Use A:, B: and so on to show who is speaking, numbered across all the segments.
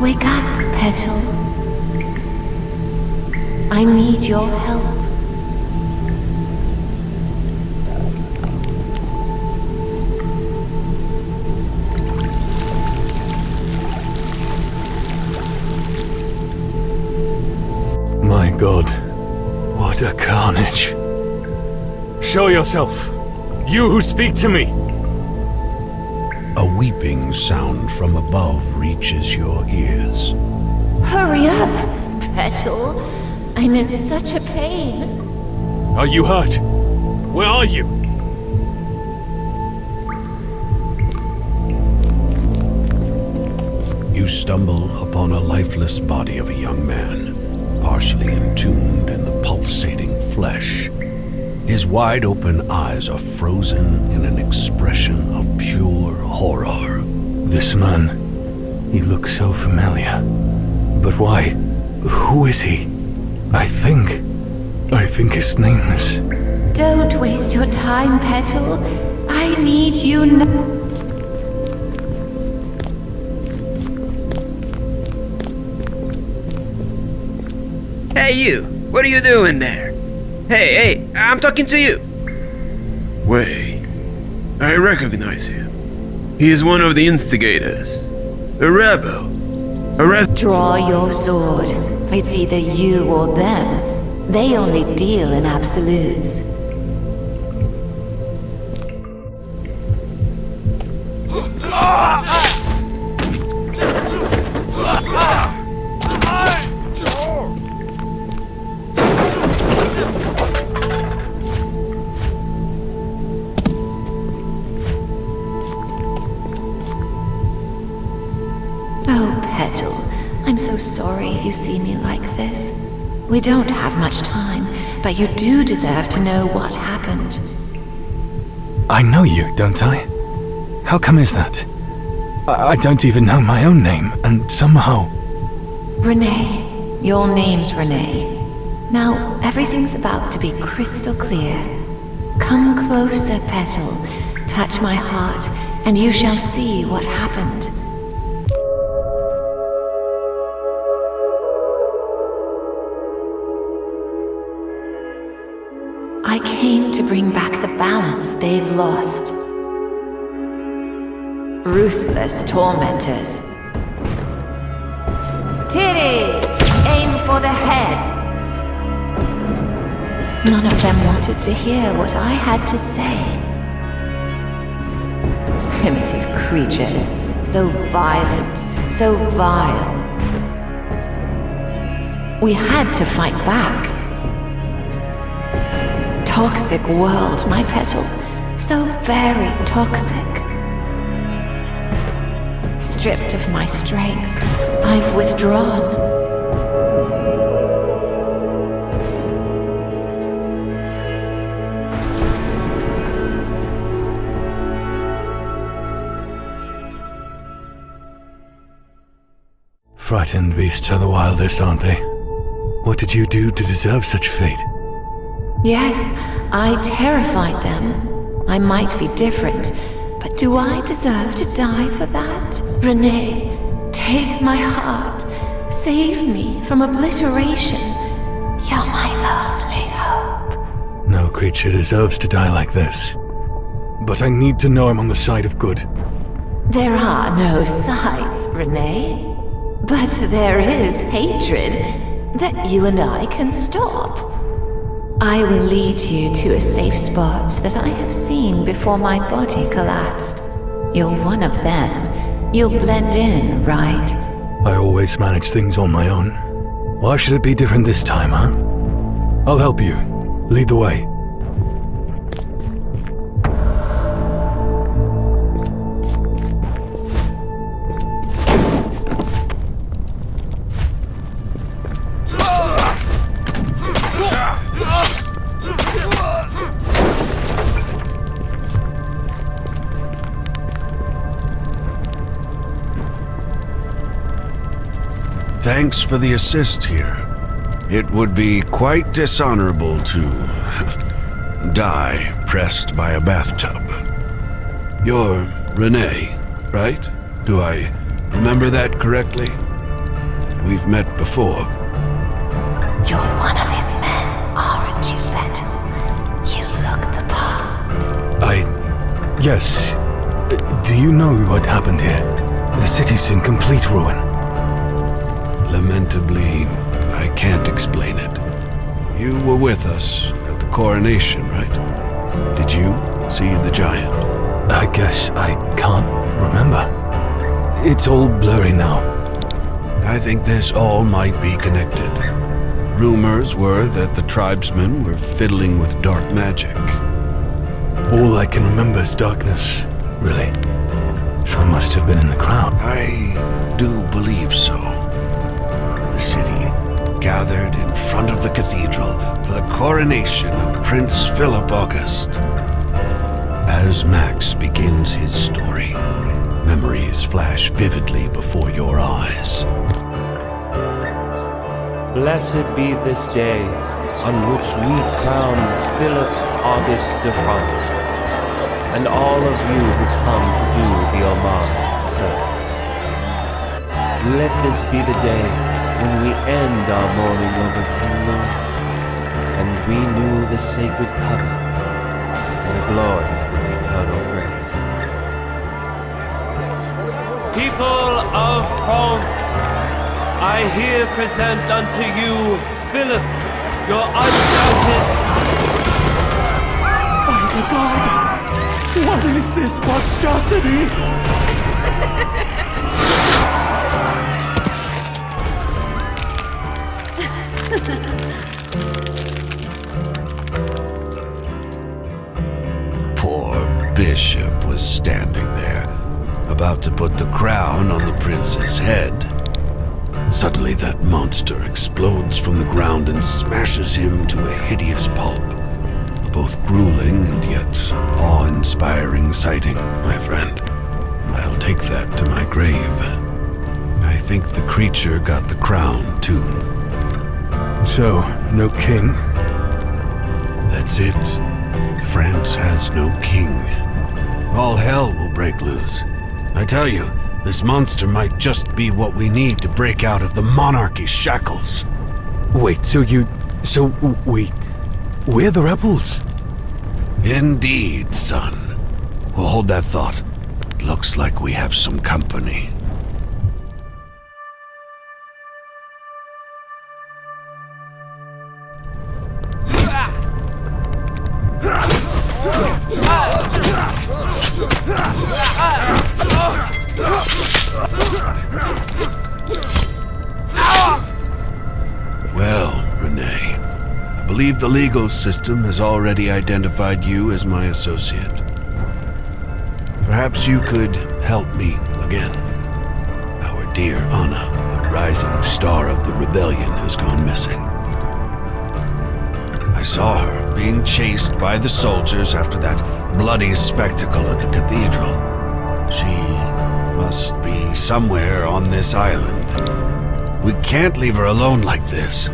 A: Wake up, Petal. I need your help.
B: My God, what a carnage. Show yourself, you who speak to me.
C: A weeping sound from above reaches your ears.
A: Hurry up, Petal. I'm in such a pain.
B: Are you hurt? Where are you?
C: You stumble upon a lifeless body of a young man, partially entombed in the pulsating flesh. His wide-open eyes are frozen in an expression of pure horror.
B: This man, he looks so familiar. But why? Who is he? I think his name is...
A: Don't waste your time, Petal. I need you now.
D: Hey you! What are you doing there? Hey, I'm talking to you! Wait, I recognize him. He is one of the instigators. A rebel.
A: Draw your sword. It's either you or them. They only deal in absolutes. Oh, Petal, I'm so sorry you see me like this. We don't have much time, but you do deserve to know what happened.
B: I know you, don't I? How come is that? I don't even know my own name, and somehow...
A: Renee. Your name's Renee. Now, everything's about to be crystal clear. Come closer, Petal. Touch my heart, and you shall see what happened. I came to bring back the balance they've lost. Ruthless tormentors. Tiri! Aim for the head! None of them wanted to hear what I had to say. Primitive creatures, so violent, so vile. We had to fight back. Toxic world, my Petal. So very toxic. Stripped of my strength, I've withdrawn.
B: Frightened beasts are the wildest, aren't they? What did you do to deserve such fate?
A: Yes, I terrified them. I might be different, but do I deserve to die for that? Renee, take my heart. Save me from obliteration. You're my only hope.
B: No creature deserves to die like this. But I need to know I'm on the side of good.
A: There are no sides, Renee. But there is hatred that you and I can stop. I will lead you to a safe spot that I have seen before my body collapsed. You're one of them. You'll blend in, right?
B: I always manage things on my own. Why should it be different this time, huh? I'll help you. Lead the way.
C: Thanks for the assist here. It would be quite dishonorable to die pressed by a bathtub. You're Renee, right? Do I remember that correctly? We've met before.
A: You're one of his men, aren't you, Vettel? You look the part.
B: Yes. Do you know what happened here? The city's in complete ruin.
C: Lamentably, I can't explain it. You were with us at the coronation, right? Did you see the giant?
B: I guess I can't remember. It's all blurry now.
C: I think this all might be connected. Rumors were that the tribesmen were fiddling with dark magic.
B: All I can remember is darkness, really. So I must have been in the crowd.
C: I do believe so. The city gathered in front of the cathedral for the coronation of Prince Philip August. As Max begins his story, memories flash vividly before your eyes.
E: Blessed be this day on which we crown Philip Auguste de France, and all of you who come to do the homage service. Let this be the day when we end our mourning over King Louis, and renew the sacred covenant in the glory of its eternal grace. People of France, I here present unto you Philip, your undoubted...
F: By the god! What is this monstrosity?
C: Poor Bishop was standing there, about to put the crown on the prince's head. Suddenly that monster explodes from the ground and smashes him to a hideous pulp. A both grueling and yet awe-inspiring sighting, my friend. I'll take that to my grave. I think the creature got the crown, too.
B: So, no king?
C: That's it. France has no king. All hell will break loose. I tell you, this monster might just be what we need to break out of the monarchy's shackles.
B: Wait, we're the rebels?
C: Indeed, son. Well, hold that thought. Looks like we have some company. Well, Renee, I believe the legal system has already identified you as my associate. Perhaps you could help me again. Our dear Anna, the rising star of the rebellion, has gone missing. I saw her being chased by the soldiers after that bloody spectacle at the cathedral. She must be somewhere on this island. We can't leave her alone like this.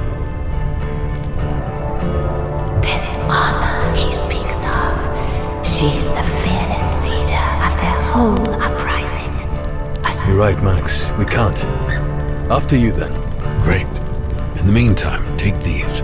A: This Anna he speaks of, she's the fearless leader of their whole uprising.
B: You're right, Max. We can't. After you, then.
C: Great. In the meantime, take these.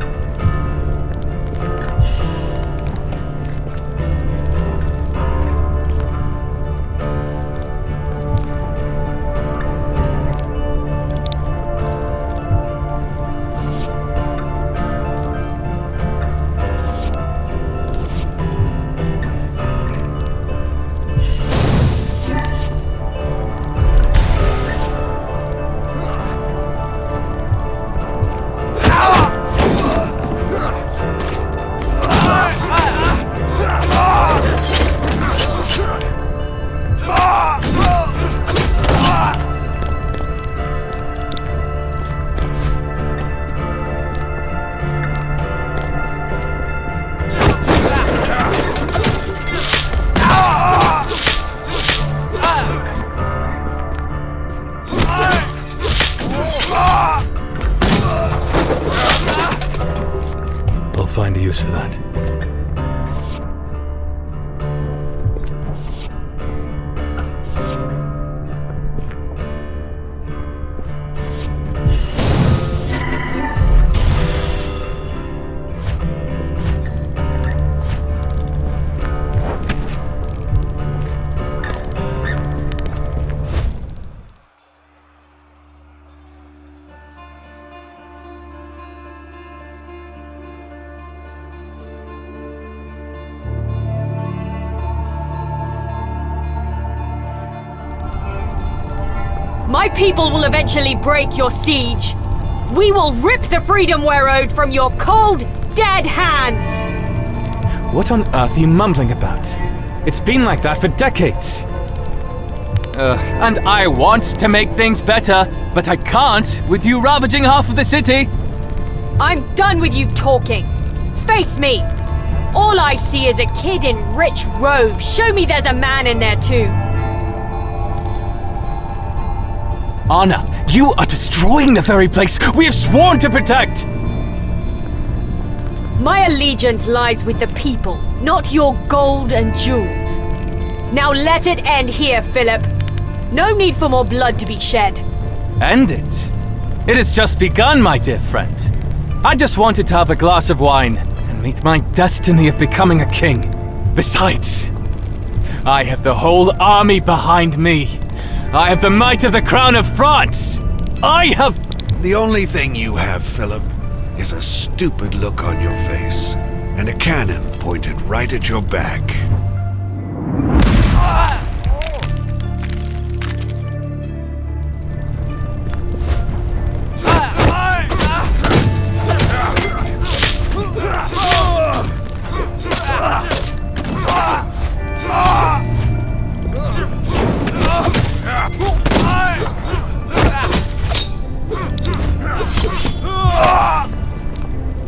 B: Find a use for that.
G: My people will eventually break your siege. We will rip the freedom we're owed from your cold, dead hands!
B: What on earth are you mumbling about? It's been like that for decades.
H: And I want to make things better, but I can't with you ravaging half of the city.
G: I'm done with you talking. Face me! All I see is a kid in rich robes. Show me there's a man in there too.
H: Anna, you are destroying the very place we have sworn to protect!
G: My allegiance lies with the people, not your gold and jewels. Now let it end here, Philip. No need for more blood to be shed.
H: End it? It has just begun, my dear friend. I just wanted to have a glass of wine and meet my destiny of becoming a king. Besides, I have the whole army behind me. I have the might of the crown of France. I have...
C: The only thing you have, Philip, is a stupid look on your face and a cannon pointed right at your back.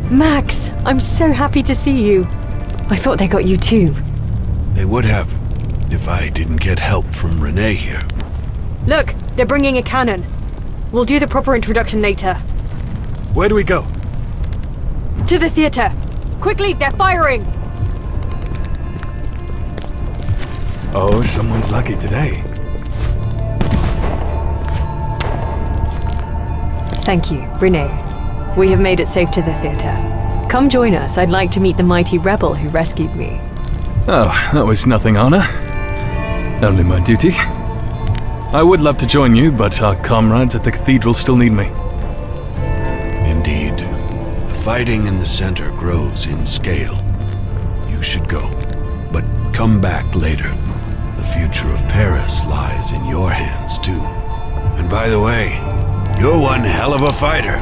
G: Max, I'm so happy to see you. I thought they got you too.
C: They would have, if I didn't get help from Renee here.
G: Look, they're bringing a cannon. We'll do the proper introduction later.
B: Where do we go?
G: To the theater. Quickly, they're firing!
B: Oh, someone's lucky today.
G: Thank you, Renee. We have made it safe to the theater. Come join us. I'd like to meet the mighty rebel who rescued me.
B: Oh, that was nothing, Anna. Only my duty. I would love to join you, but our comrades at the cathedral still need me.
C: Indeed. The fighting in the center grows in scale. You should go, but come back later. The future of Paris lies in your hands, too. And by the way, you're one hell of a fighter.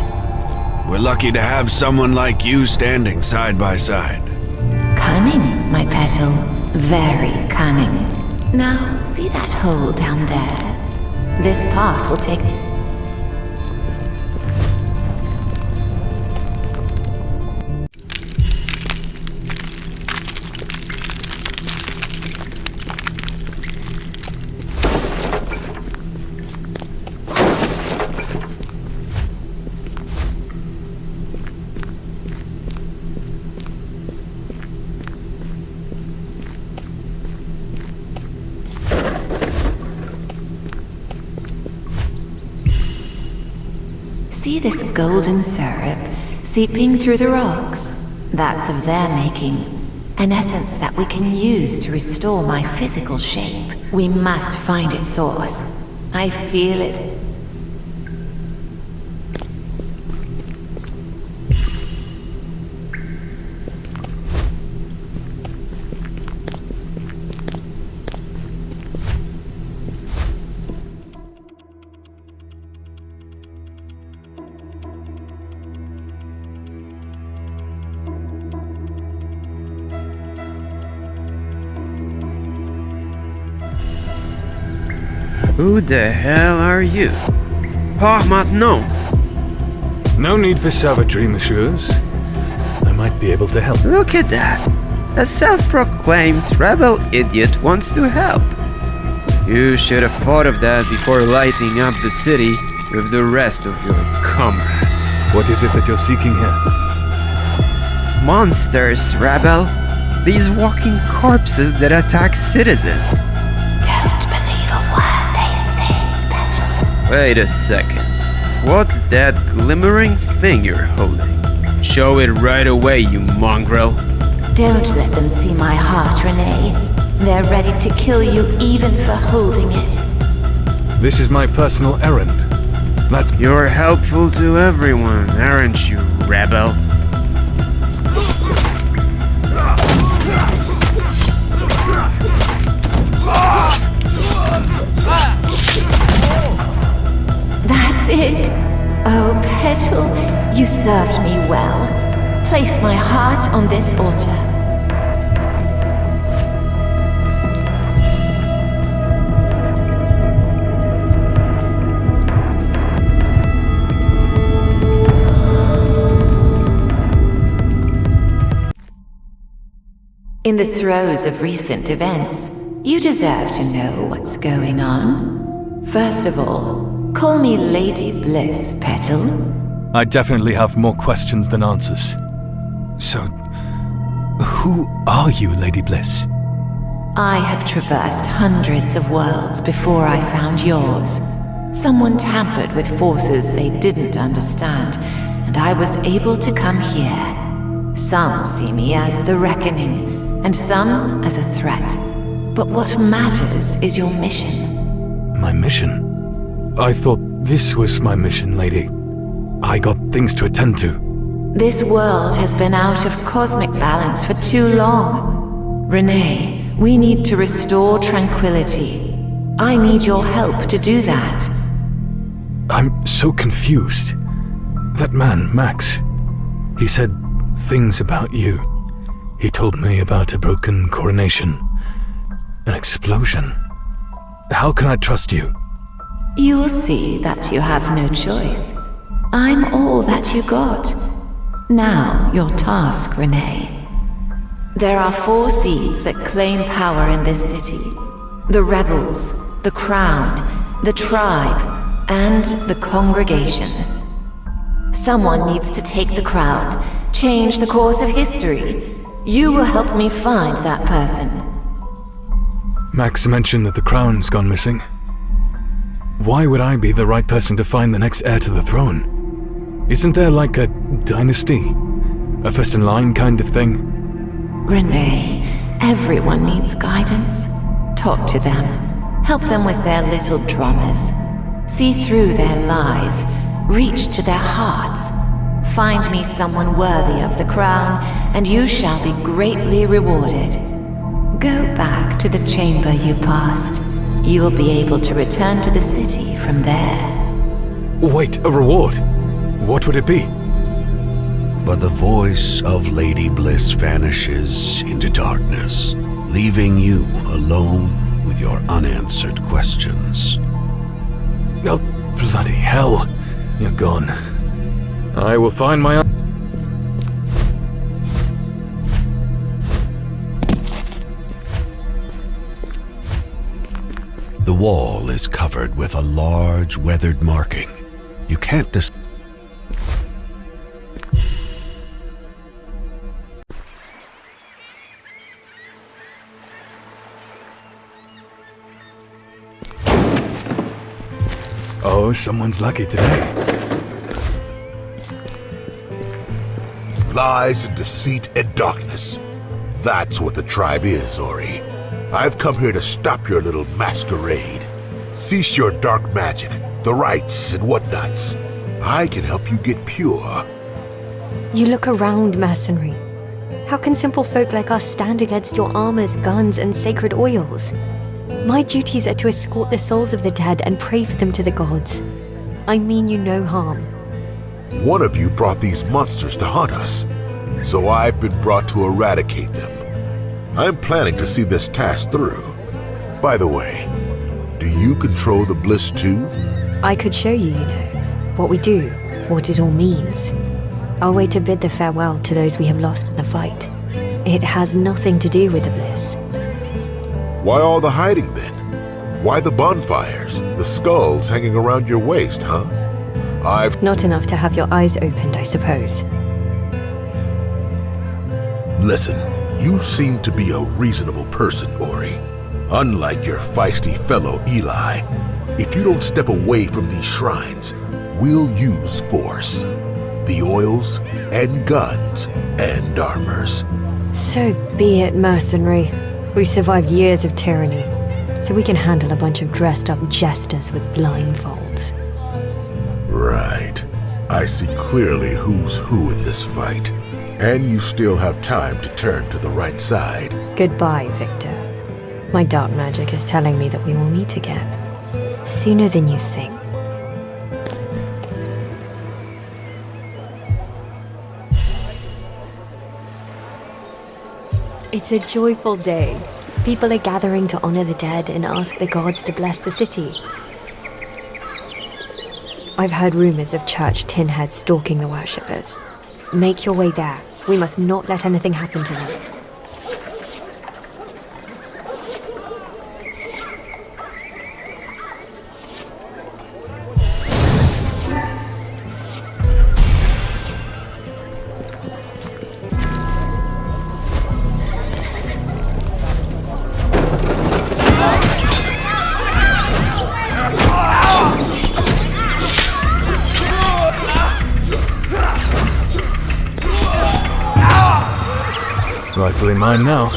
C: We're lucky to have someone like you standing side by side.
A: Cunning, my petal. Very cunning. Now, see that hole down there? This path will take... See this golden syrup seeping through the rocks? That's of their making. An essence that we can use to restore my physical shape. We must find its source. I feel it.
D: Who the hell are you? Oh, maintenant!
B: No need for savagery, messieurs. I might be able to help.
D: Look at that! A self-proclaimed rebel idiot wants to help. You should have thought of that before lighting up the city with the rest of your comrades.
B: What is it that you're seeking here?
D: Monsters, rebel. These walking corpses that attack citizens.
A: Don't believe a word they say, Petal.
D: Wait a second. What's that glimmering thing you're holding? Show it right away, you mongrel.
A: Don't let them see my heart, Renee. They're ready to kill you even for holding it.
B: This is my personal errand. That's...
D: You're helpful to everyone, aren't you, rebel?
A: Petal, you served me well. Place my heart on this altar. In the throes of recent events, you deserve to know what's going on. First of all, call me Lady Bliss, Petal.
H: I definitely have more questions than answers.
B: So, who are you, Lady Bliss?
A: I have traversed hundreds of worlds before I found yours. Someone tampered with forces they didn't understand, and I was able to come here. Some see me as the reckoning, and some as a threat. But what matters is your mission.
B: My mission? I thought this was my mission, lady. I got things to attend to.
A: This world has been out of cosmic balance for too long. Renee, we need to restore tranquility. I need your help to do that.
B: I'm so confused. That man, Max, he said things about you. He told me about a broken coronation, an explosion. How can I trust you?
A: You will see that you have no choice. I'm all that you got. Now, your task, Renee. There are 4 seeds that claim power in this city. The rebels, the crown, the tribe, and the congregation. Someone needs to take the crown, change the course of history. You will help me find that person.
B: Max mentioned that the crown's gone missing. Why would I be the right person to find the next heir to the throne? Isn't there like a dynasty? A first in line kind of thing?
A: Renee, everyone needs guidance. Talk to them. Help them with their little dramas. See through their lies. Reach to their hearts. Find me someone worthy of the crown, and you shall be greatly rewarded. Go back to the chamber you passed. You will be able to return to the city from there.
B: Wait, a reward? What would it be?
C: But the voice of Lady Bliss vanishes into darkness, leaving you alone with your unanswered questions.
B: Oh, bloody hell. You're gone. I will find my...
C: The wall is covered with a large, weathered marking. You can't
B: Oh, someone's lucky today.
I: Lies and deceit and darkness. That's what the tribe is, Ori. I've come here to stop your little masquerade. Cease your dark magic, the rites and whatnots. I can help you get pure.
J: You look around, mercenary. How can simple folk like us stand against your armors, guns, and sacred oils? My duties are to escort the souls of the dead and pray for them to the gods. I mean you no harm.
I: One of you brought these monsters to hunt us, so I've been brought to eradicate them. I'm planning to see this task through. By the way, do you control the bliss too?
J: I could show you, what we do, what it all means. I'll wait to bid the farewell to those we have lost in the fight. It has nothing to do with the bliss.
I: Why all the hiding then? Why the bonfires, the skulls hanging around your waist, huh?
J: Not enough to have your eyes opened, I suppose.
I: Listen, you seem to be a reasonable person, Ori. Unlike your feisty fellow Eli, if you don't step away from these shrines, we'll use force. The oils and guns and armors.
J: So be it, mercenary. We survived years of tyranny, so we can handle a bunch of dressed-up jesters with blindfolds.
I: Right. I see clearly who's who in this fight. And you still have time to turn to the right side.
J: Goodbye, Victor. My dark magic is telling me that we will meet again. Sooner than you think. It's a joyful day. People are gathering to honor the dead and ask the gods to bless the city. I've heard rumors of church tinheads stalking the worshippers. Make your way there. We must not let anything happen to them.
B: Rightfully mine now.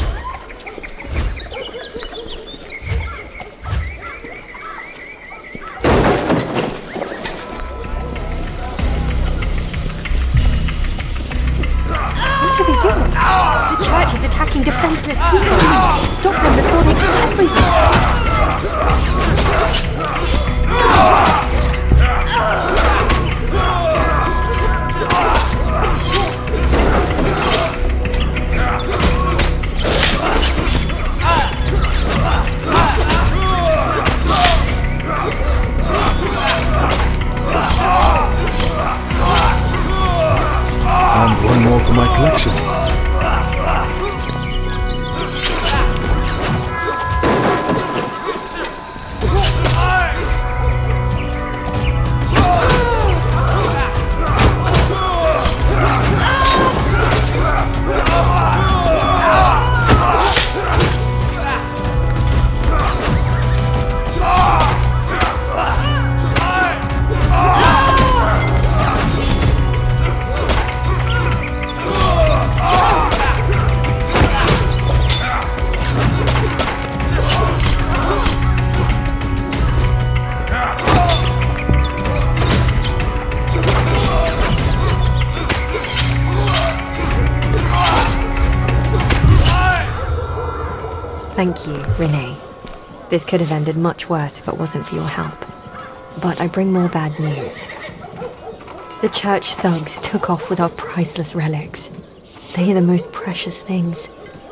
J: What are they doing? The church is attacking defenseless people. Stop them before they kill everything.
B: And one more for my collection.
J: Thank you, Renee. This could have ended much worse if it wasn't for your help. But I bring more bad news. The church thugs took off with our priceless relics. They are the most precious things.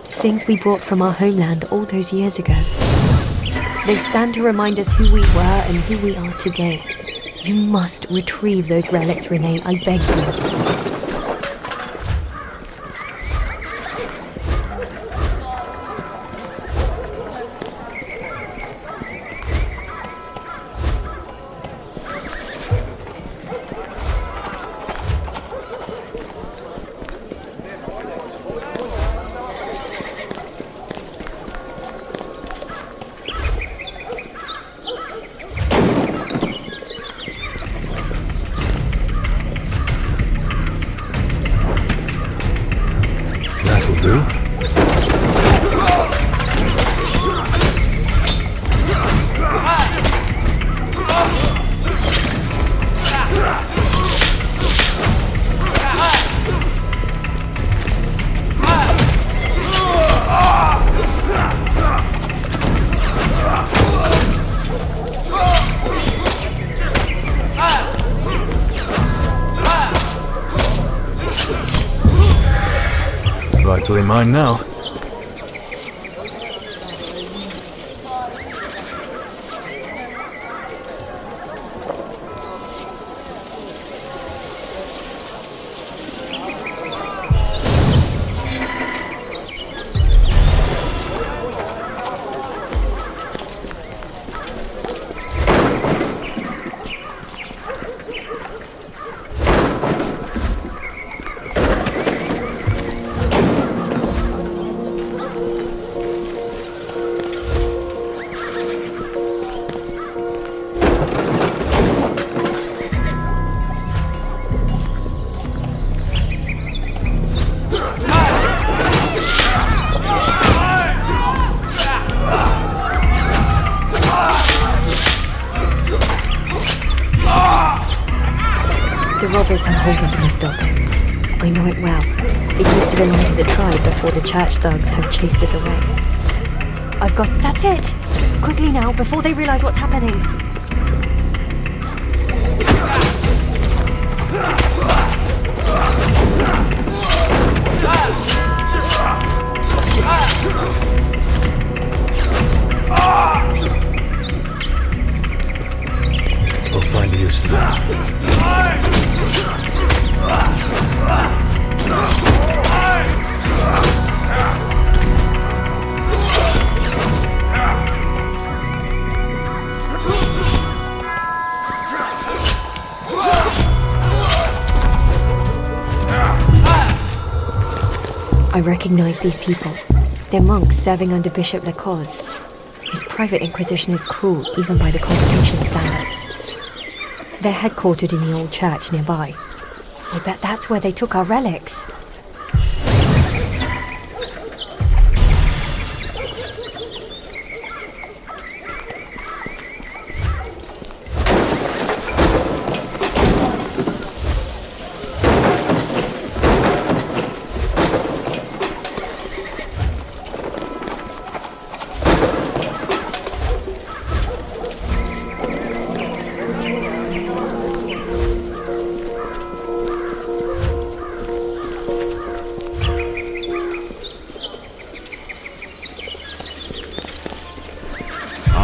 J: Things we brought from our homeland all those years ago. They stand to remind us who we were and who we are today. You must retrieve those relics, Renee, I beg you.
B: That'll do. Rightfully mine now.
J: The robbers have hold up in this building. I know it well. It used to belong to the tribe before the church thugs have chased us away. I've got... That's it! Quickly now, before they realize what's happening.
B: I'll find a use for that.
J: I recognize these people. They're monks serving under Bishop Lacoz. His private inquisition is cruel, even by the Convocation standards. They're headquartered in the old church nearby. I bet that's where they took our relics.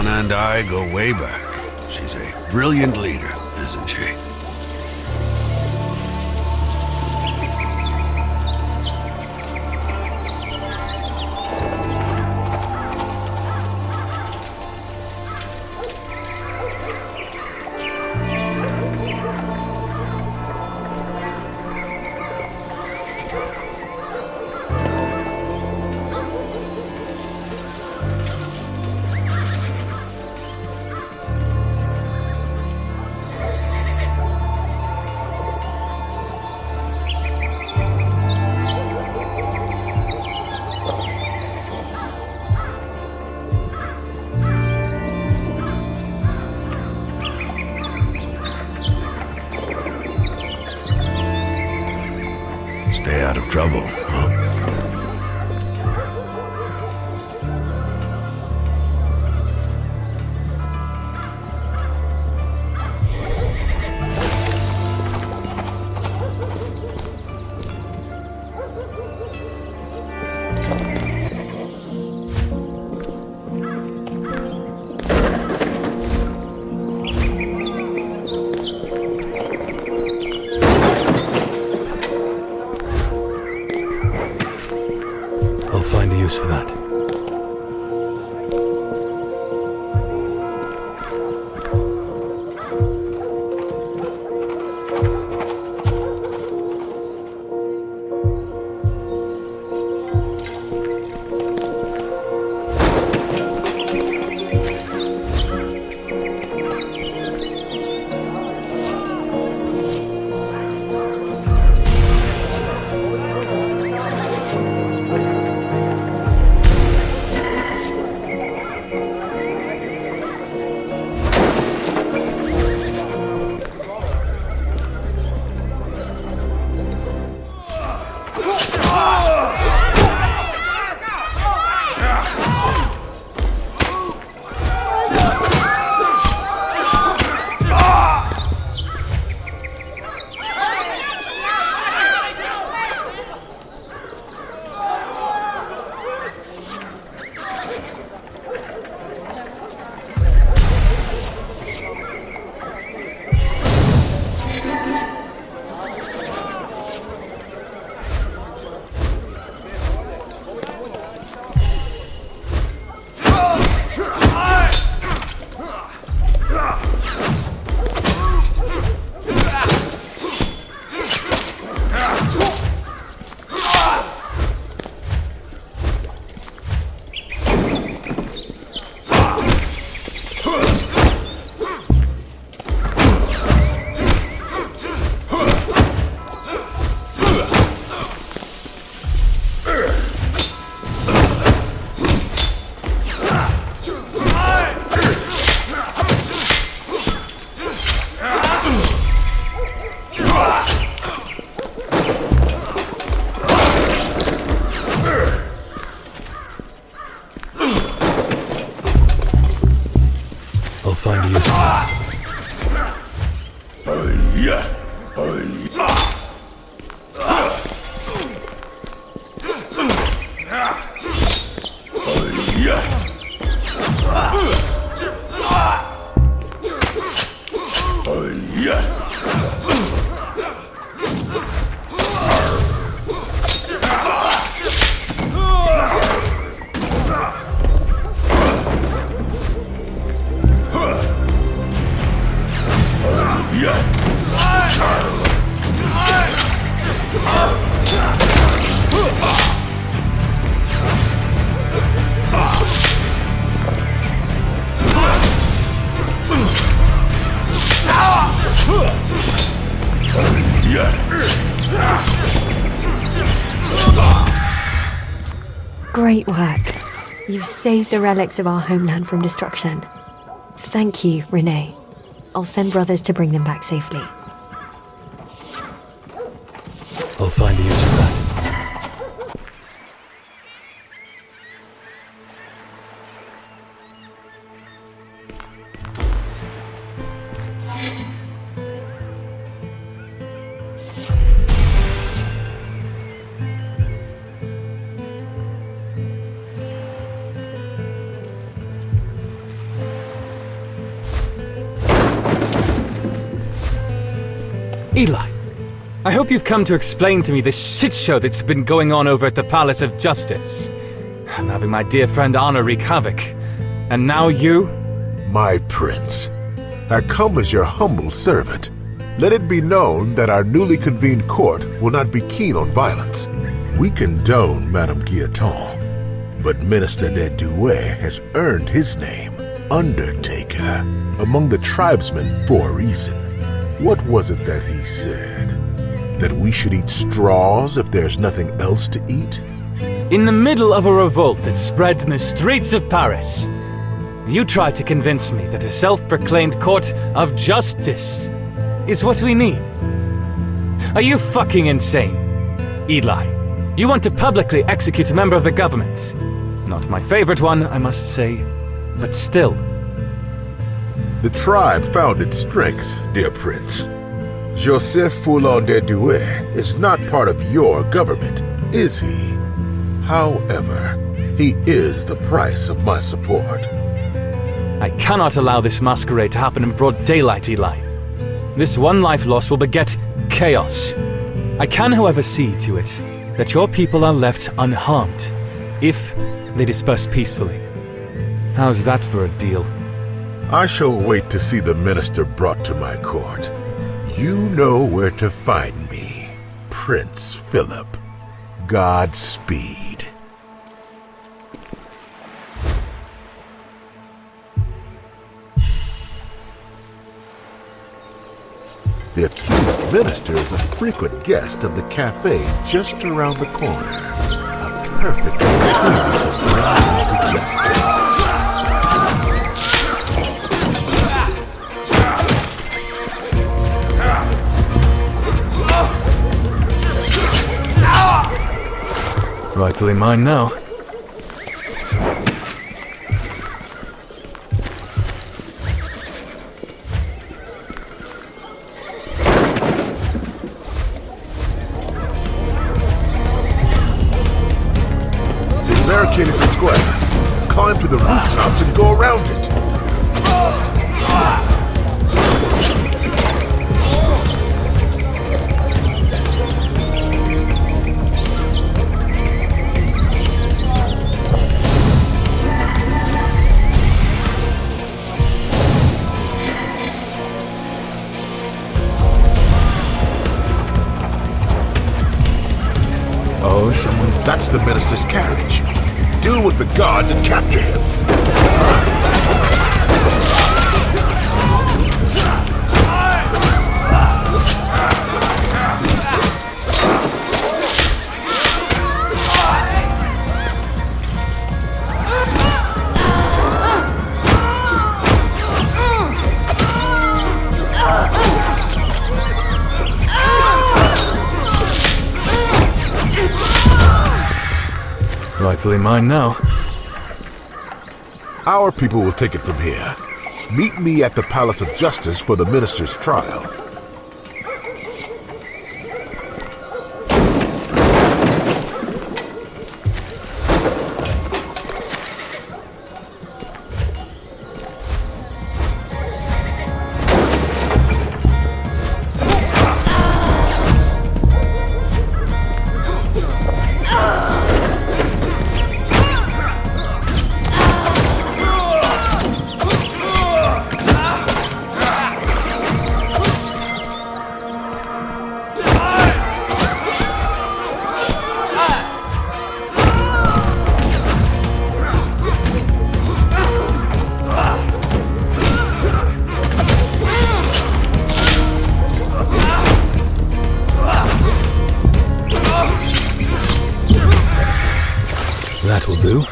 C: And I go way back. She's a brilliant leader, isn't she? Stay out of trouble, huh?
B: Use for that. Find a use for that.
J: Great work. You've saved the relics of our homeland from destruction. Thank you, Renee. I'll send brothers to bring them back safely.
B: I'll find a use for that.
H: Eli, I hope you've come to explain to me this shit show that's been going on over at the Palace of Justice. I'm having my dear friend Anna wreak havoc. And now you?
I: My prince, I come as your humble servant. Let it be known that our newly convened court will not be keen on violence. We condone Madame Guillotin, but Minister de Douai has earned his name, Undertaker, among the tribesmen for a reason. What was it that he said? That we should eat straws if there's nothing else to eat?
H: In the middle of a revolt that spread in the streets of Paris, you tried to convince me that a self-proclaimed court of justice is what we need. Are you fucking insane? Eli, you want to publicly execute a member of the government. Not my favorite one, I must say, but still.
I: The tribe found its strength, dear prince. Joseph Foulon de Douai is not part of your government, is he? However, he is the price of my support.
H: I cannot allow this masquerade to happen in broad daylight, Eli. This one life lost will beget chaos. I can, however, see to it that your people are left unharmed, if they disperse peacefully. How's that for a deal?
I: I shall wait to see the minister brought to my court. You know where to find me, Prince Philip. Godspeed. The accused minister is a frequent guest of the cafe just around the corner. A perfect opportunity to bring him to justice.
B: Rightfully mine now.
I: They barricaded the square. Climb to the rooftops and go around it.
B: Oh, someone's...
I: That's the minister's carriage. Deal with the guards and capture him.
B: Rightfully mine now.
I: Our people will take it from here. Meet me at the Palace of Justice for the minister's trial.
B: That'll do.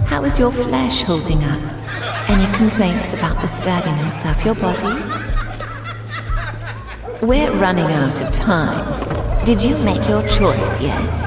A: How is your flesh holding up? Any complaints about the sturdiness of your body? We're running out of time. Did you make your choice yet?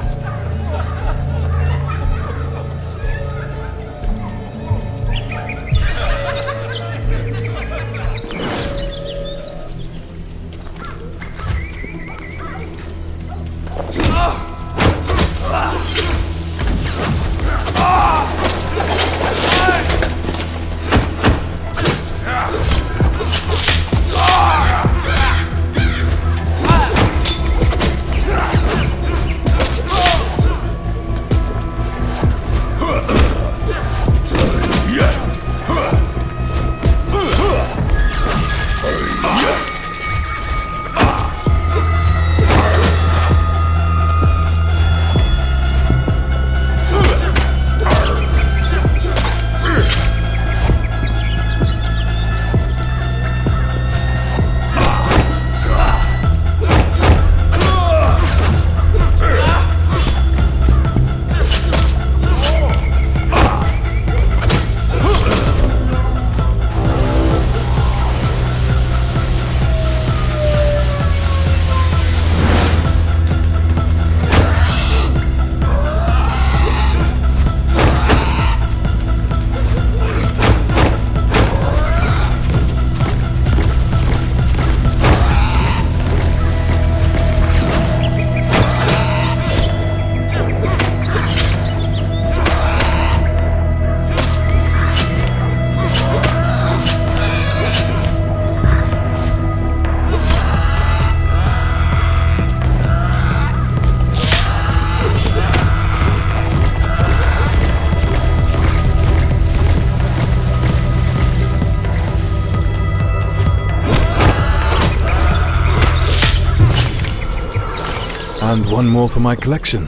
B: And one more for my collection.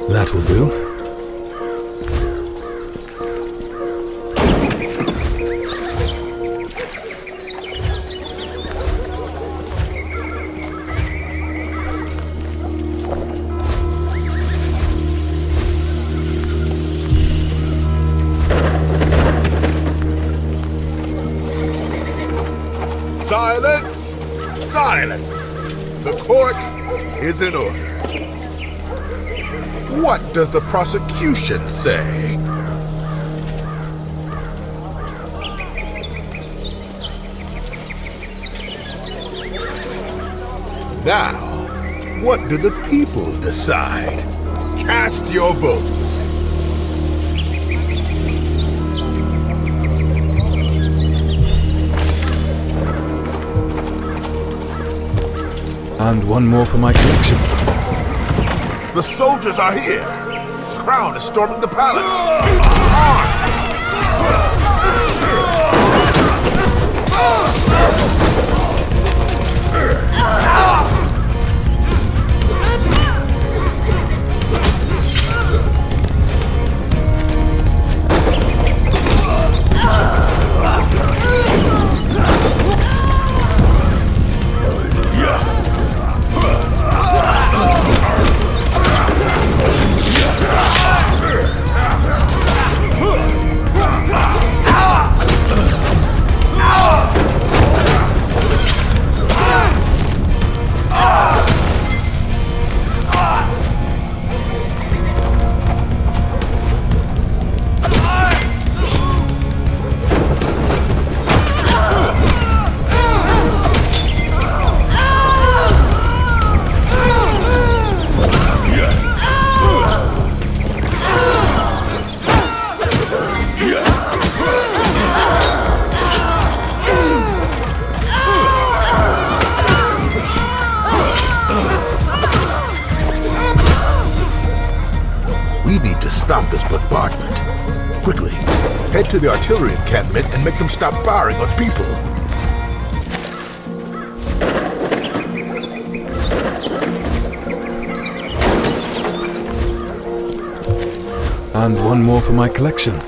B: That will do.
I: Silence! Silence! The court is in order. What does the prosecution say? Now, what do the people decide? Cast your votes.
B: And one more for my collection.
I: The soldiers are here. Crown is storming the palace. Arms! We need to stop this bombardment. Quickly, head to the artillery encampment and make them stop firing on people.
B: And one more for my collection.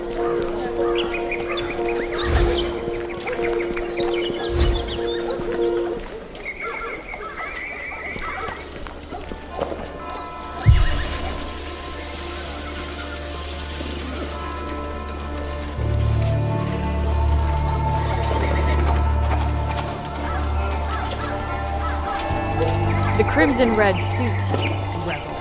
G: The crimson red suits you, rebel.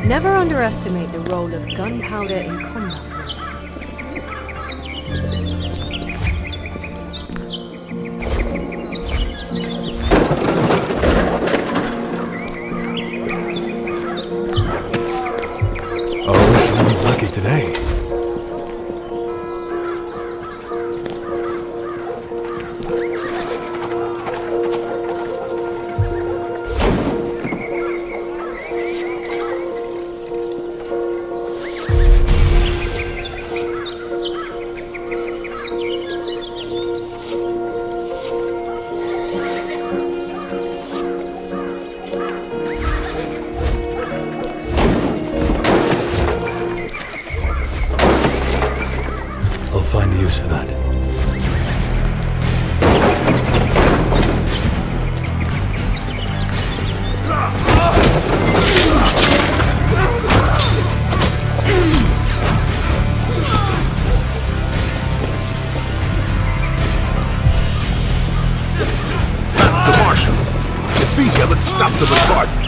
G: Never underestimate the role of gunpowder in combat.
B: Oh, someone's lucky today. Find a use for that.
I: That's the Marshal. If we haven't stopped the bombardment.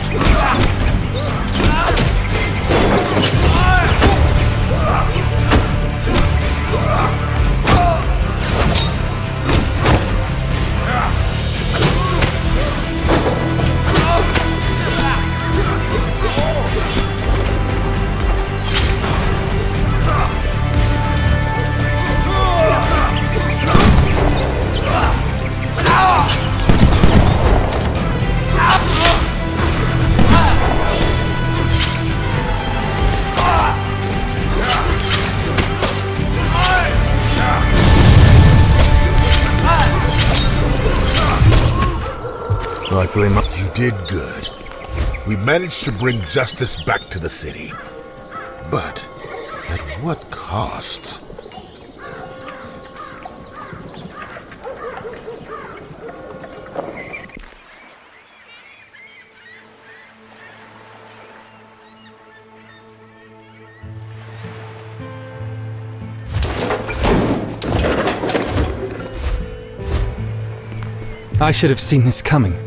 I: You did good. We managed to bring justice back to the city. But at what cost?
H: I should have seen this coming.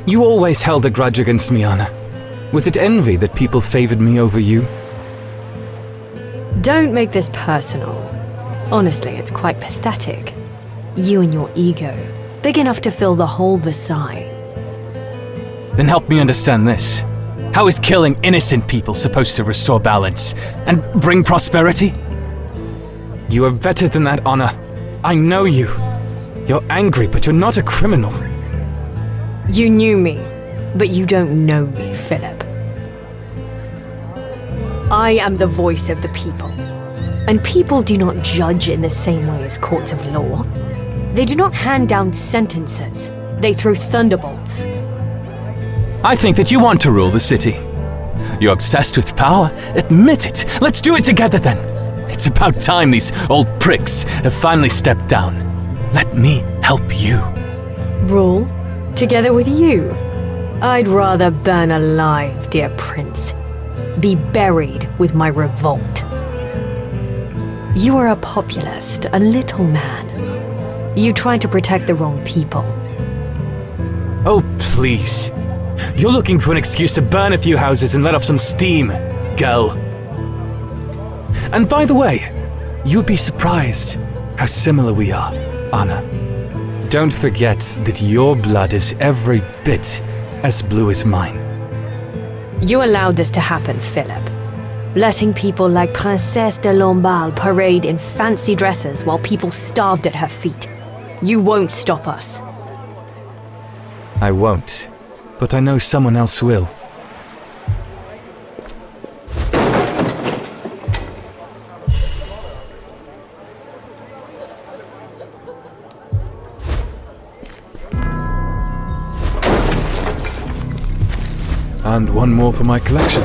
H: You always held a grudge against me, Anna. Was it envy that people favored me over you?
J: Don't make this personal. Honestly, it's quite pathetic. You and your ego, big enough to fill the whole Versailles.
H: Then help me understand this. How is killing innocent people supposed to restore balance and bring prosperity? You are better than that, Anna. I know you. You're angry, but you're not a criminal.
J: You knew me, but you don't know me, Philip. I am the voice of the people, and people do not judge in the same way as courts of law. They do not hand down sentences. They throw thunderbolts.
H: I think that you want to rule the city. You're obsessed with power. Admit it. Let's do it together then. It's about time these old pricks have finally stepped down. Let me help you.
J: Rule? Together with you? I'd rather burn alive, dear prince. Be buried with my revolt. You are a populist, a little man. You try to protect the wrong people.
H: Oh, please. You're looking for an excuse to burn a few houses and let off some steam, girl. And by the way, you'd be surprised how similar we are, Anna. Don't forget that your blood is every bit as blue as mine.
J: You allowed this to happen, Philip. Letting people like Princesse de Lamballe parade in fancy dresses while people starved at her feet. You won't stop us.
H: I won't, but I know someone else will.
B: And one more for my collection.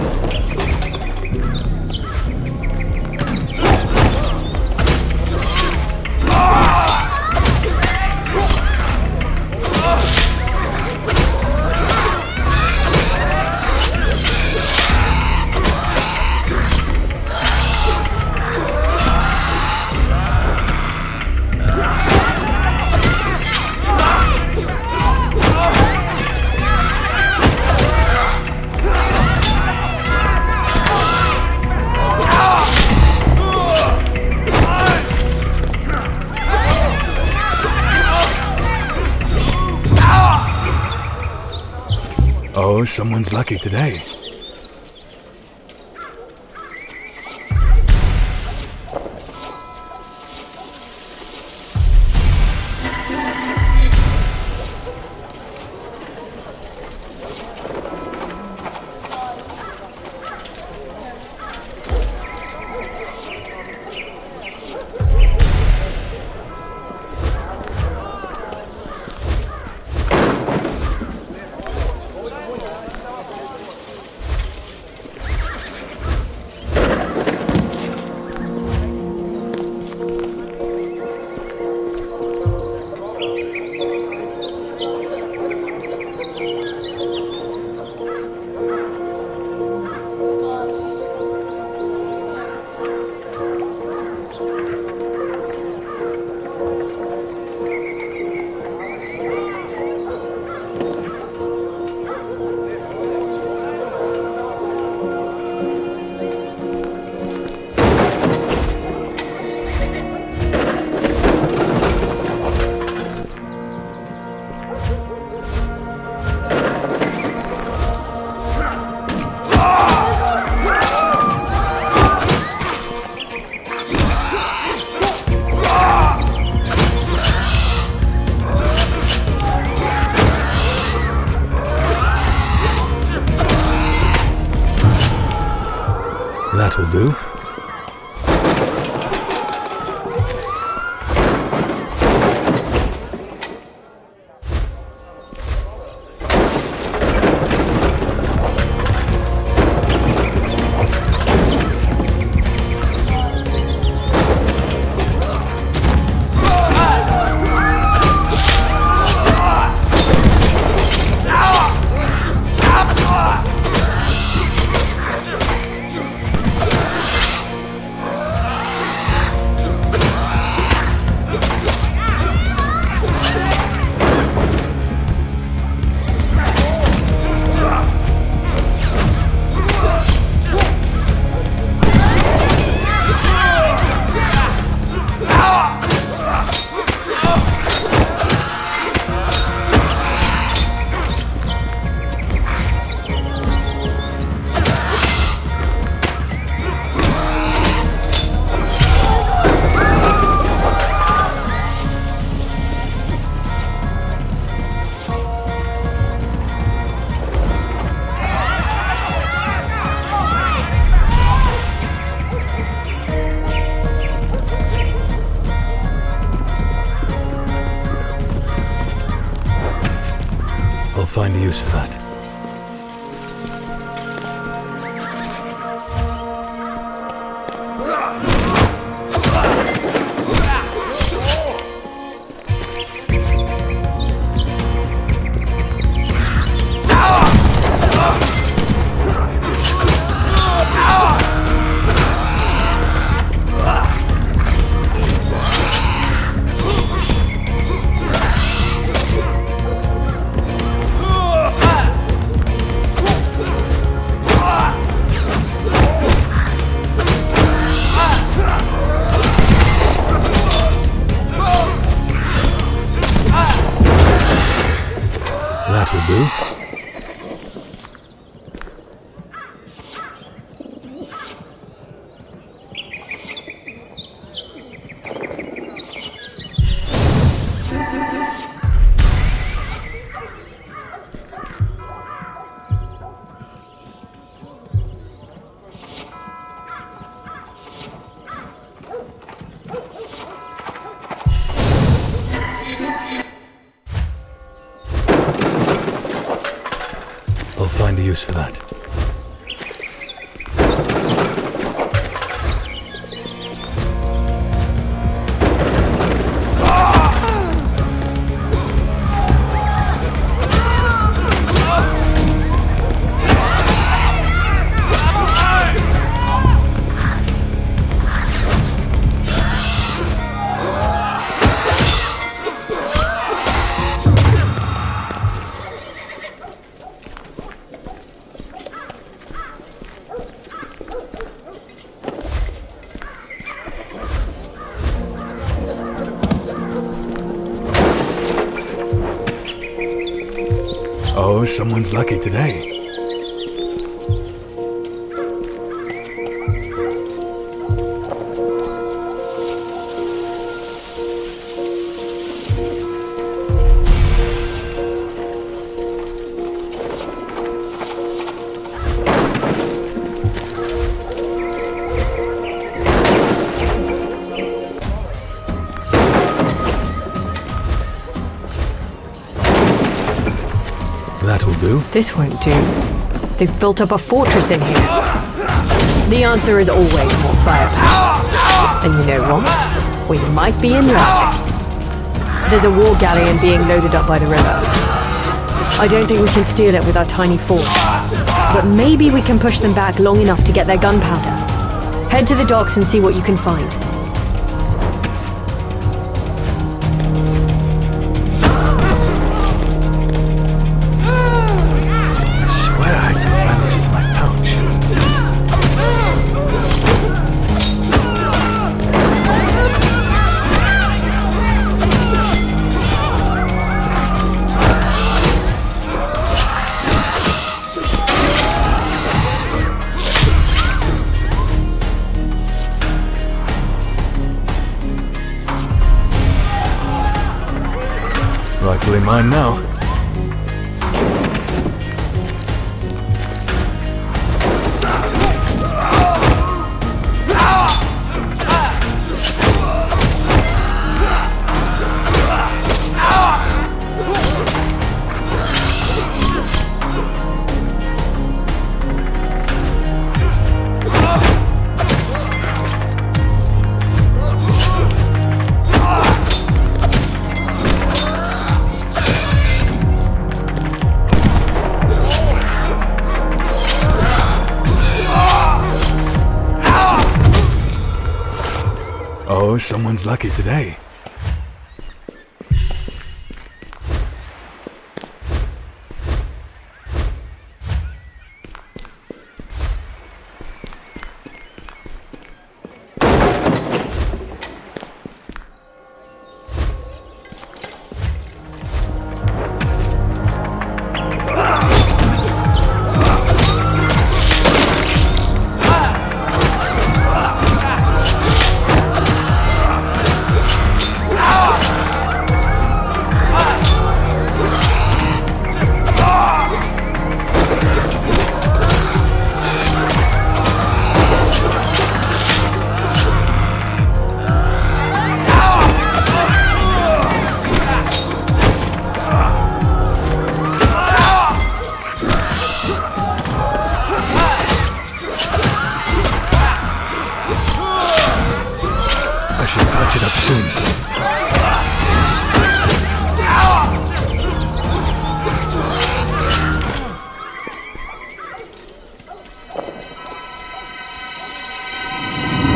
B: Oh, someone's lucky today. That'll do. use for that. That will do. I'll find a use for that. Oh, someone's lucky today. That'll do.
J: This won't do. They've built up a fortress in here. The answer is always more firepower. And you know what? We might be in luck. There's a war galleon being loaded up by the river. I don't think we can steal it with our tiny force. But maybe we can push them back long enough to get their gunpowder. Head to the docks and see what you can find.
B: I had some bandages in my pouch. Rightfully mine now. Oh, someone's lucky today. patch it up soon.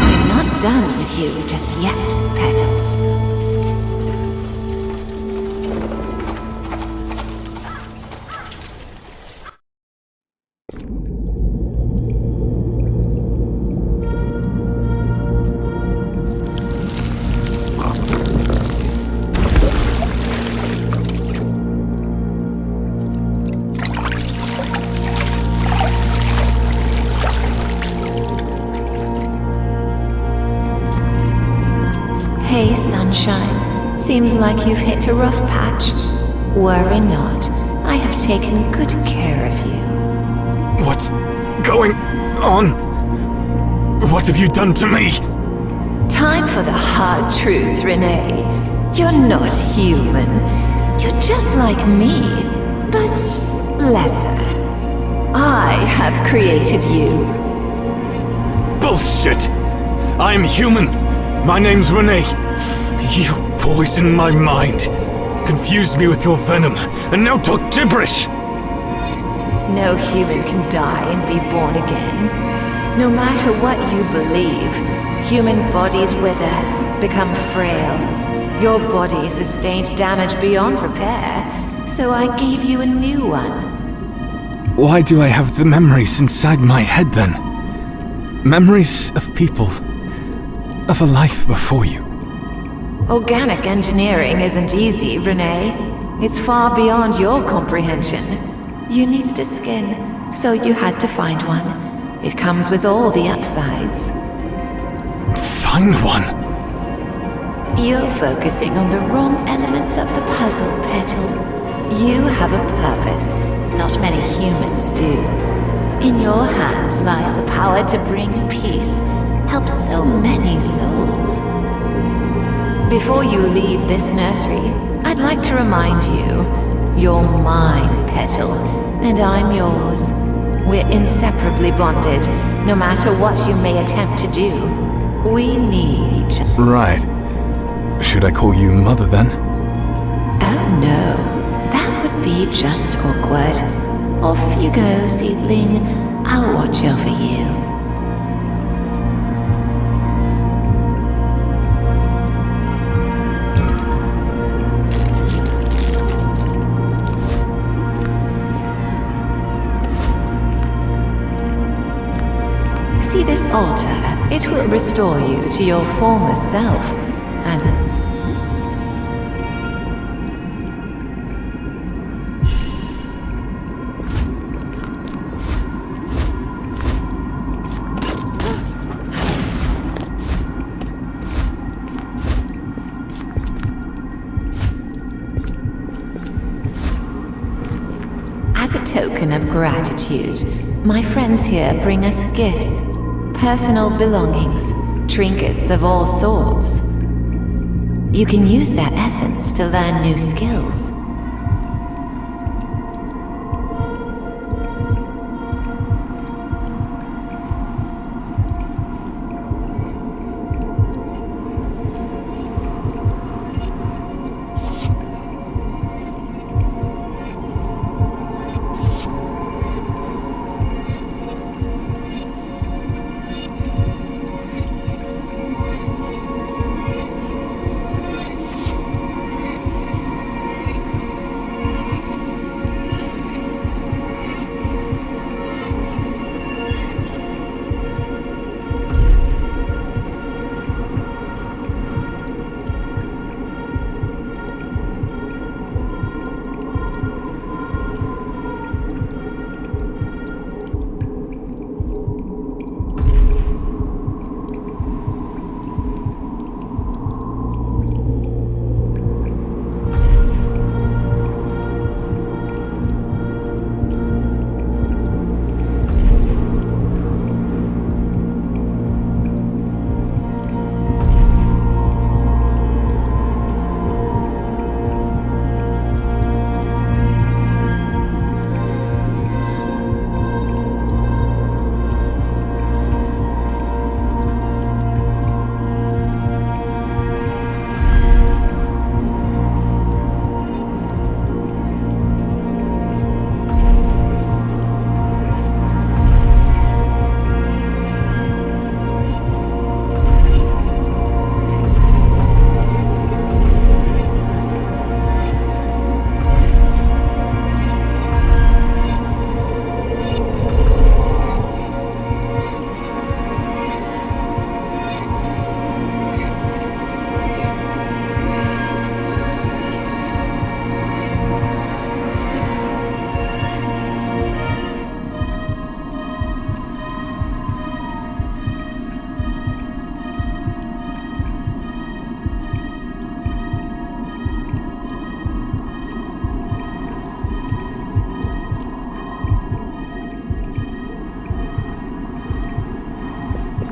A: I'm not done with you just yet, Petal. Hey, sunshine. Seems like you've hit a rough patch. Worry not. I have taken good care of you.
B: What's going on? What have you done to me?
A: Time for the hard truth, Renee. You're not human. You're just like me, but lesser. I have created you.
B: Bullshit! I'm human. My name's Renee. You poisoned my mind, confused me with your venom, and now talk gibberish!
A: No human can die and be born again. No matter what you believe, human bodies wither, become frail. Your body sustained damage beyond repair, so I gave you a new one.
B: Why do I have the memories inside my head then? Memories of people, of a life before you.
A: Organic engineering isn't easy, Renee. It's far beyond your comprehension. You needed a skin, so you had to find one. It comes with all the upsides.
B: Find one?
A: You're focusing on the wrong elements of the puzzle, Petal. You have a purpose. Not many humans do. In your hands lies the power to bring peace, help so many souls. Before you leave this nursery, I'd like to remind you, you're mine, Petal, and I'm yours. We're inseparably bonded, no matter what you may attempt to do. We need each other.
B: Right. Should I call you Mother then?
A: Oh no, that would be just awkward. Off you go, seedling. I'll watch over you. See this altar? It will restore you to your former self, and as a token of gratitude, my friends here bring us gifts. Personal belongings, trinkets of all sorts. You can use their essence to learn new skills.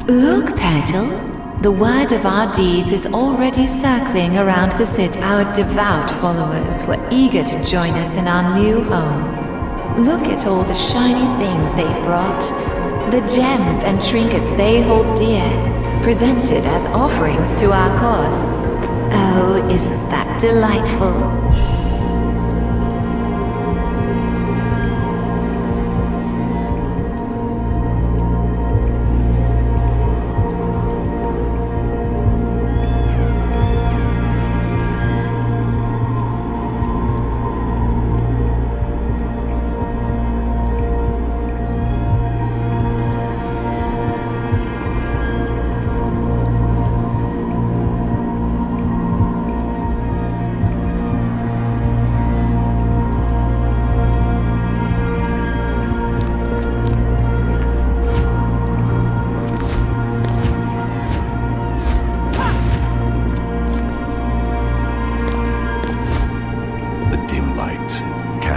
A: Look, Petal. The word of our deeds is already circling around the city. Our devout followers were eager to join us in our new home. Look at all the shiny things they've brought. The gems and trinkets they hold dear, presented as offerings to our cause. Oh, isn't that delightful?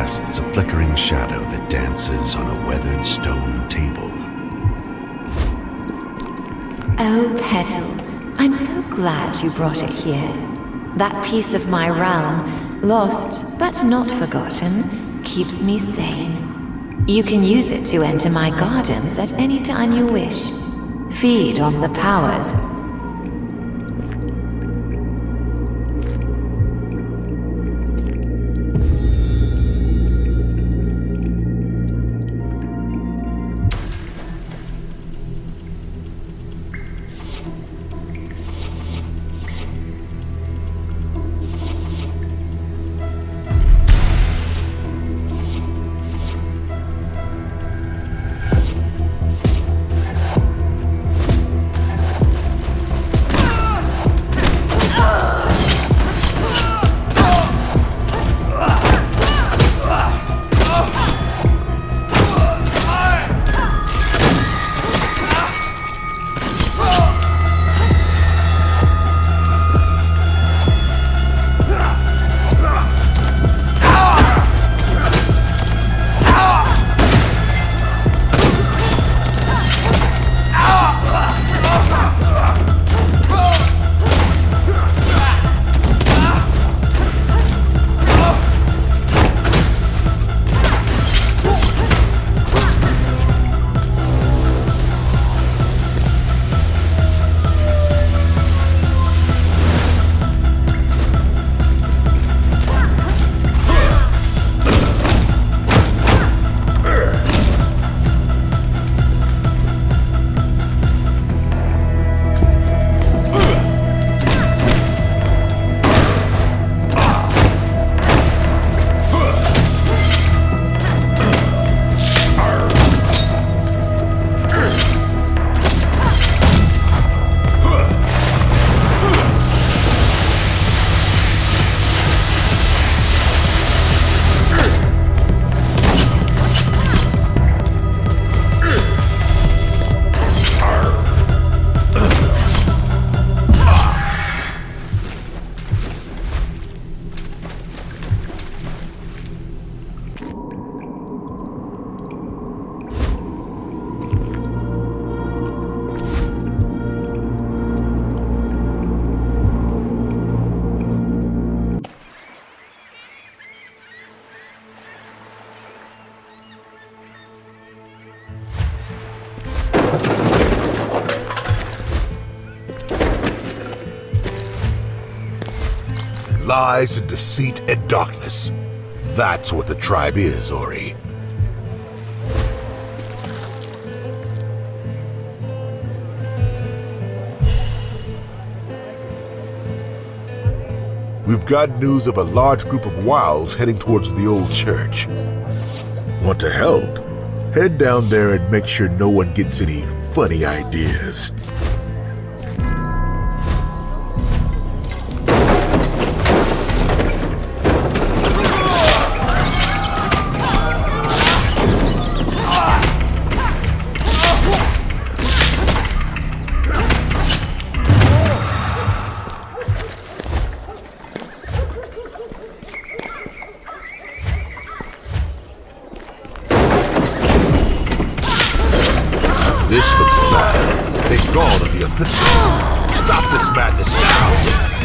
C: casts a flickering shadow that dances on a weathered stone table.
A: Oh, Petal, I'm so glad you brought it here. That piece of my realm, lost but not forgotten, keeps me sane. You can use it to enter my gardens at any time you wish. Feed on the powers.
I: Lies and deceit and darkness. That's what the tribe is, Ori. We've got news of a large group of Wowls heading towards the old church. Want to help? Head down there and make sure no one gets any funny ideas. This looks bad. They've gone on the offensive. Stop this madness now!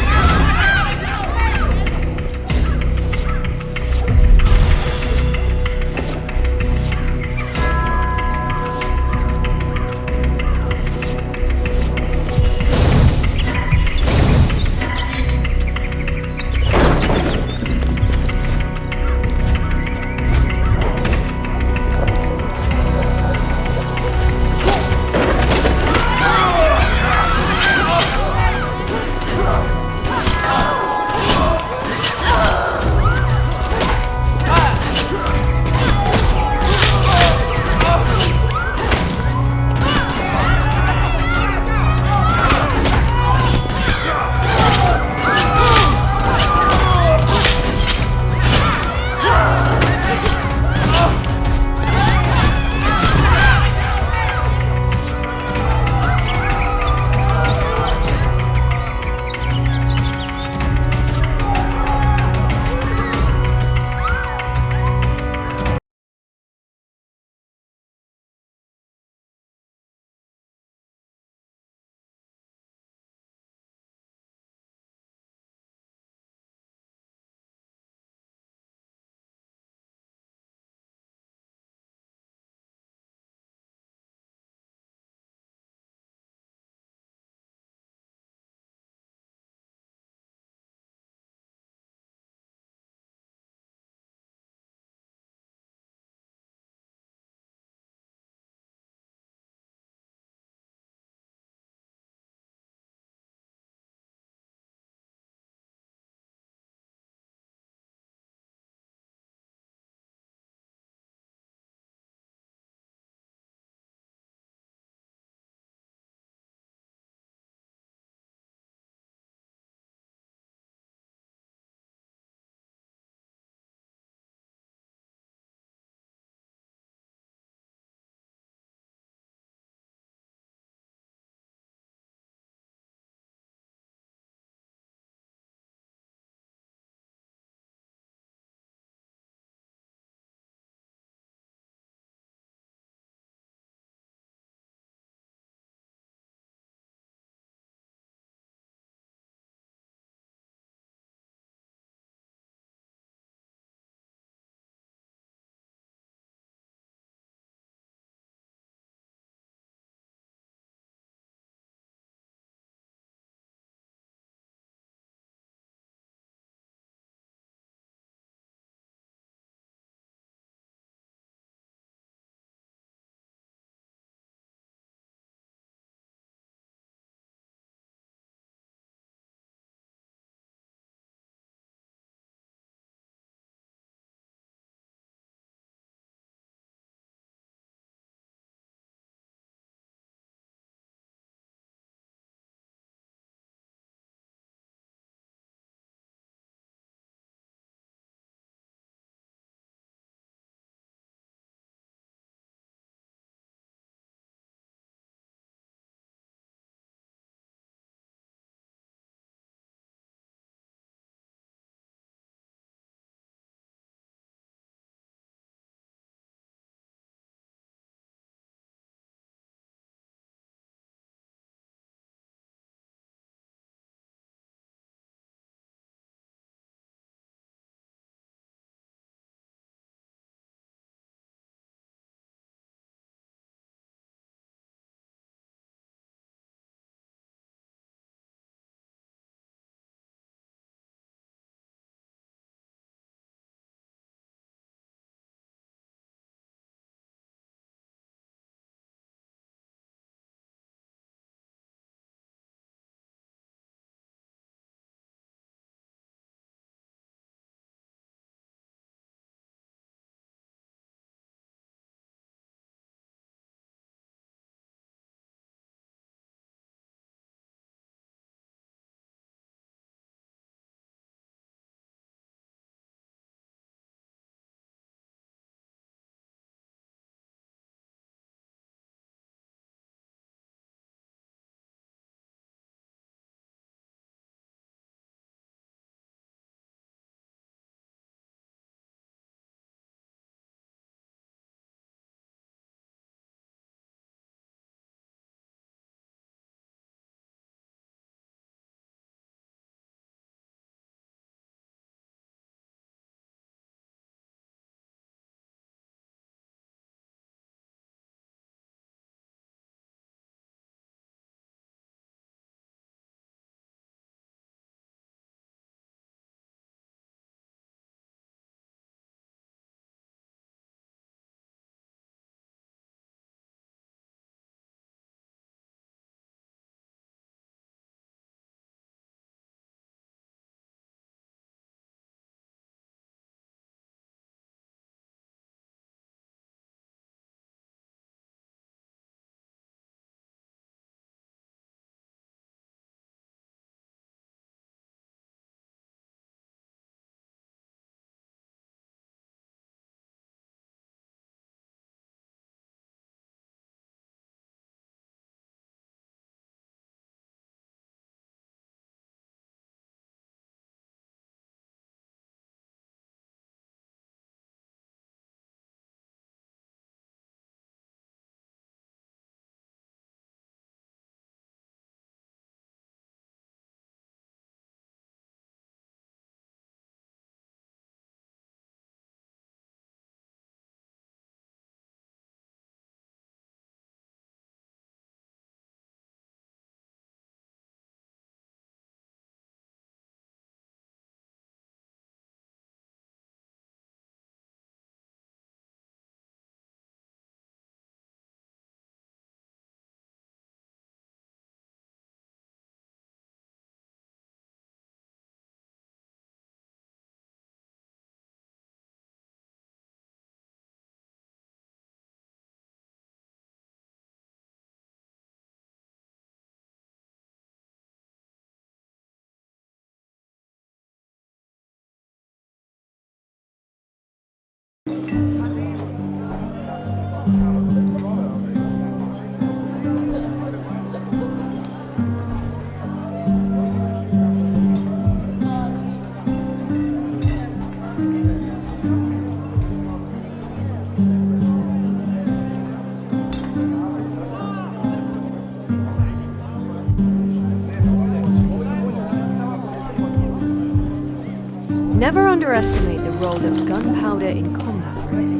J: Never underestimate the role of gunpowder in combat, Renee.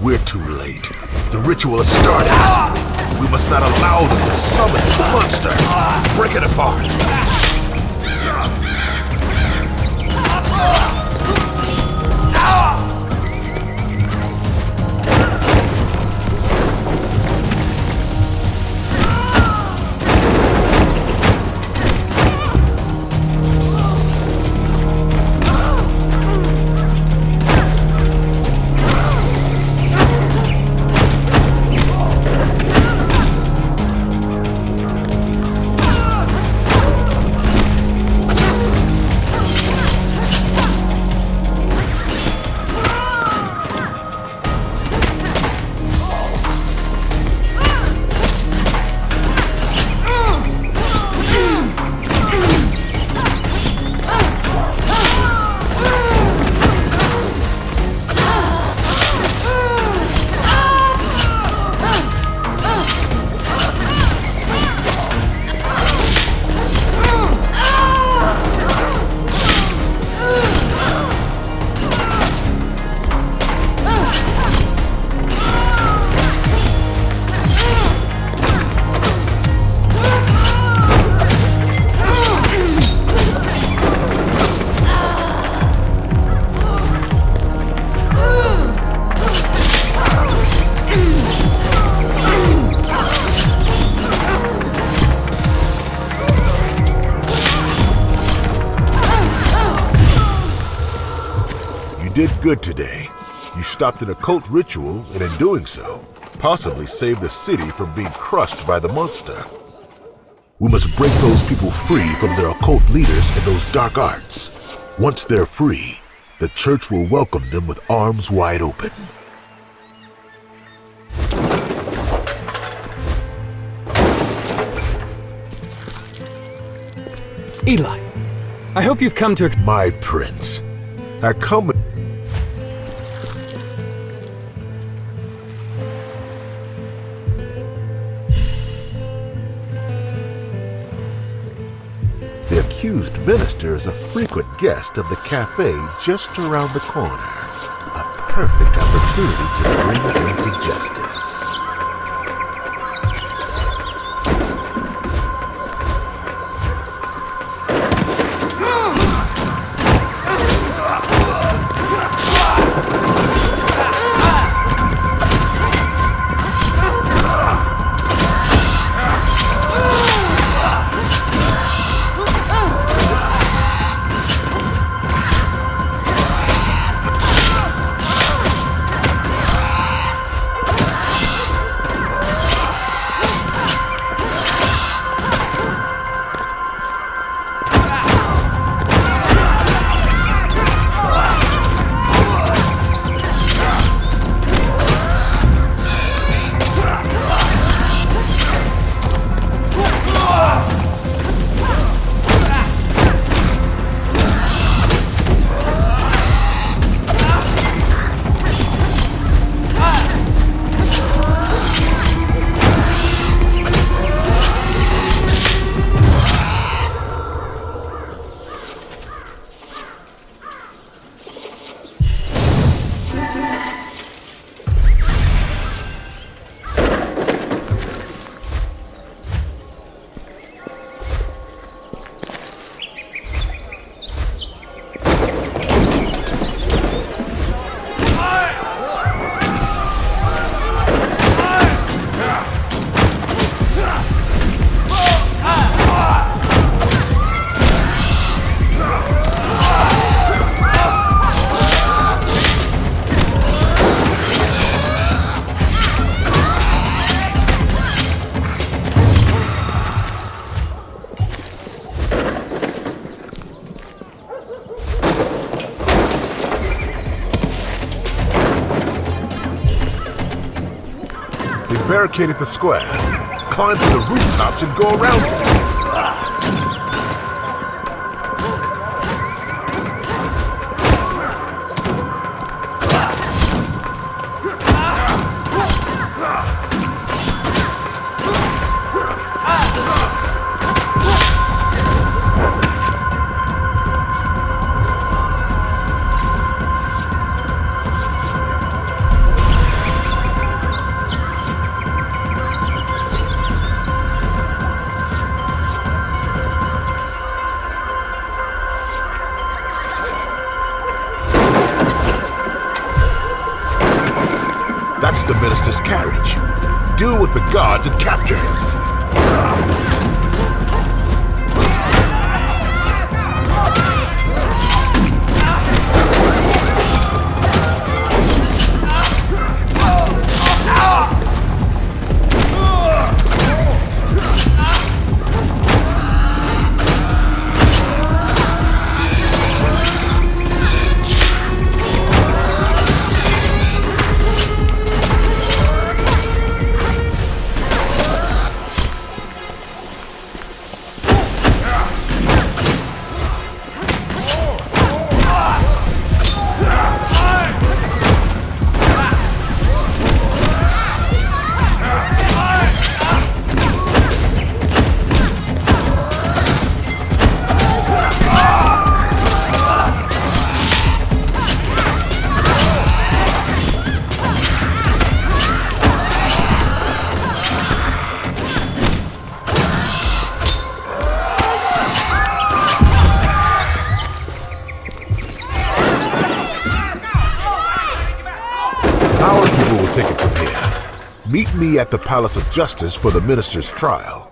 I: We're too late. The ritual has started. We must not allow them to summon this monster. Break it apart. You did good today. You stopped an occult ritual, and in doing so, possibly saved the city from being crushed by the monster. We must break those people free from their occult leaders and those dark arts. Once they're free, the church will welcome them with arms wide open.
H: Eli, I hope you've come to...
I: My prince, I come... The accused minister is a frequent guest of the cafe just around the corner. A perfect opportunity to bring him to justice. barricaded the square. Climb to the rooftops and go around it. That's the minister's carriage. Deal with the guards and capture him. Our people will take it from here. Meet me at the Palace of Justice for the minister's trial.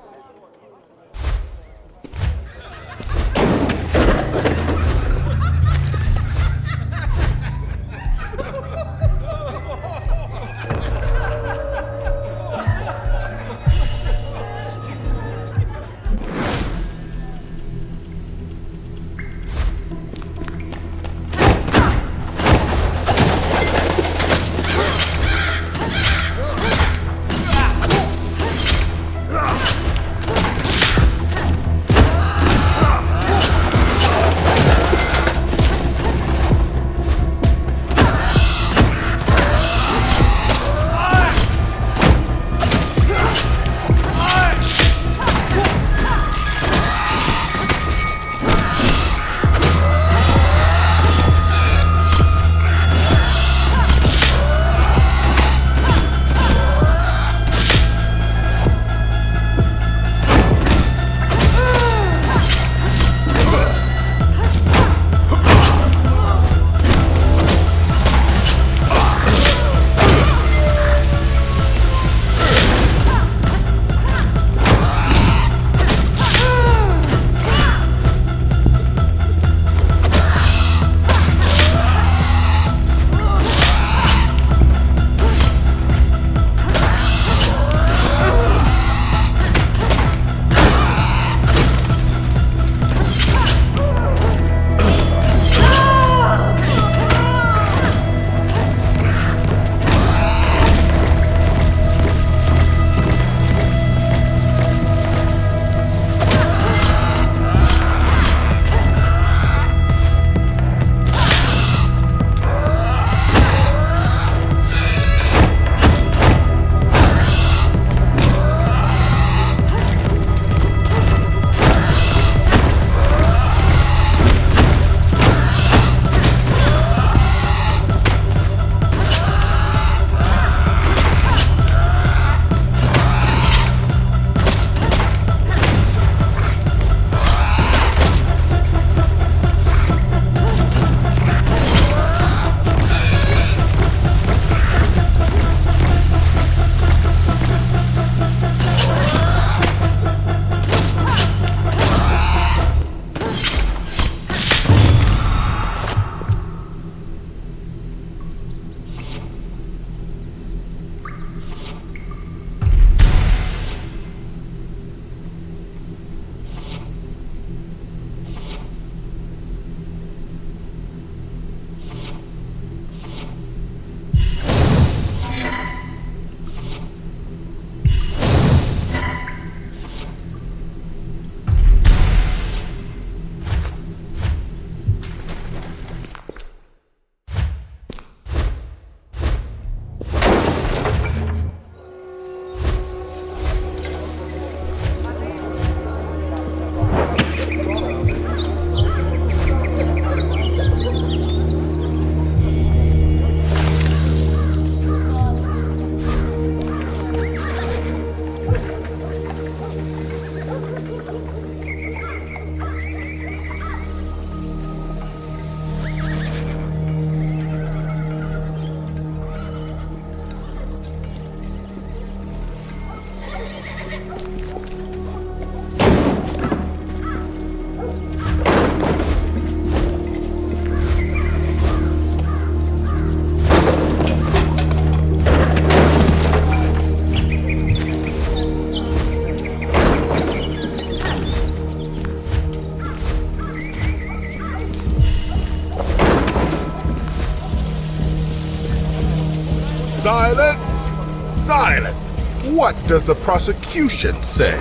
I: Silence! Silence! What does the prosecution say?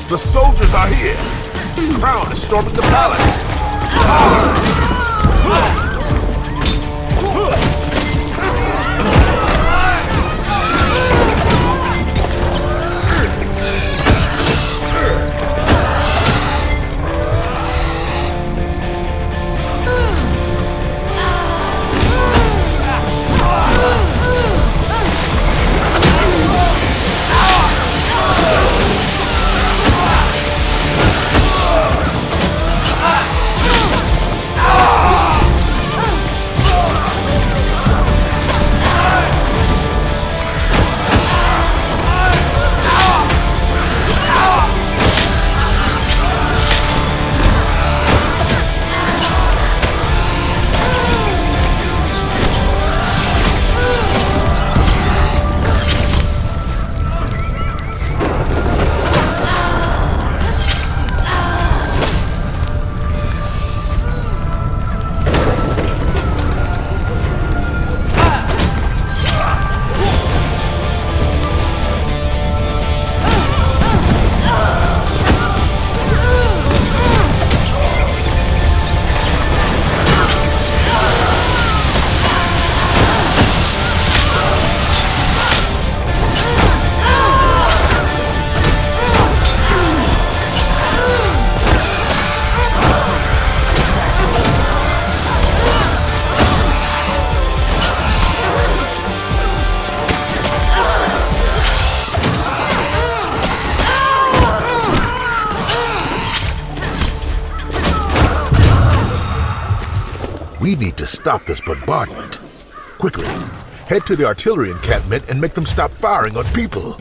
I: The soldiers are here! The crown is storming the palace! We need to stop this bombardment. Quickly, head to the artillery encampment and make them stop firing on people.